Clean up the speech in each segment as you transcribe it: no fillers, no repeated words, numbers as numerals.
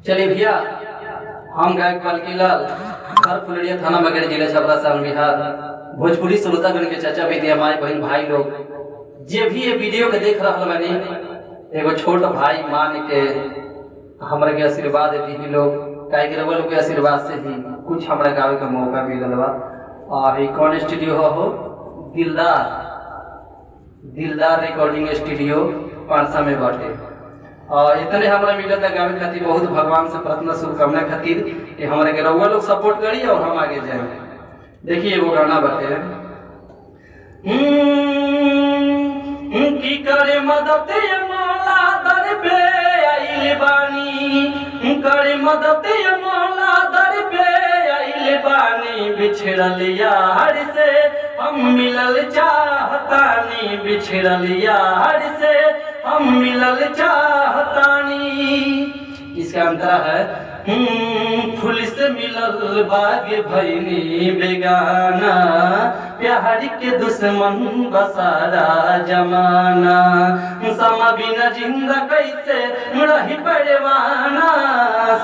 चलिए भैया, हम गायक बाल्कीलाल, घर फुलरिया, थाना मगेर, जिला छपरा, सारण बिहार। भोजपुरी श्रोतागण के चाचा विद्या माई बहन भाई लोग जे भी ये वीडियो के देख रहा बानी, एगो छोट भाई मान के हमरा के आशीर्वाद दी लोग, काहे के लोग के आशीर्वाद से ही कुछ हमरा गावे का मौका मिलल बा। और कौन स्टूडियो हो? दिलदार रिकॉर्डिंग स्टूडियो पारसा में बाटे। और इतने हमरा मिलता गावे खातिर बहुत भगवान से प्रार्थना शुभकामना खातिर कि हमरा के रउआ लोग सपोर्ट करी और हम आगे जाए। देखिए एगो गाना बाटे, की करे मदद ये मौला दर पे आइल बानी, करे मदद ये मौला दर पे आइल बानी, बिछड़ल यार से हम मिलल चाहतानी, बिछड़ल यार से हम मिलल चाहतानी। इसका अंतरा है, फूल से मिलल बाग भैनी बेगाना, प्यार के दुश्मन बसारा जमाना, समा बिना जिंदा कैसे रही पड़वाना,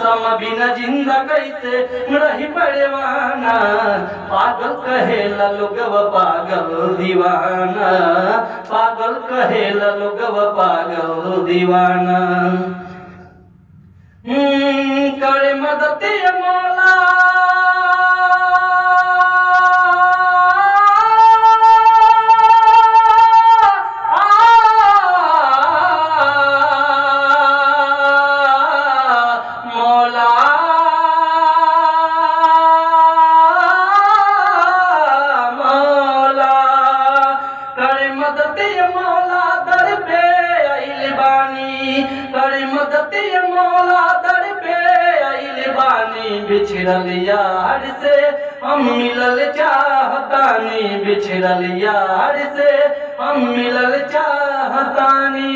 समा बिना जिंदा कैसे रही पड़वाना, पागल कहेला लोगवा पागल दीवाना, पागल कहेला लोगवा पागल दीवाना। करे मदद ये मौला मौला, मौला करे मदद ये मौला दर पे आइल बानी, करे मदद ये मौला दर पे आइल बानी, बिछड़ल यार से हम मिलल चाहतानी, बिछड़ल यार से हम मिलल चाहतानी।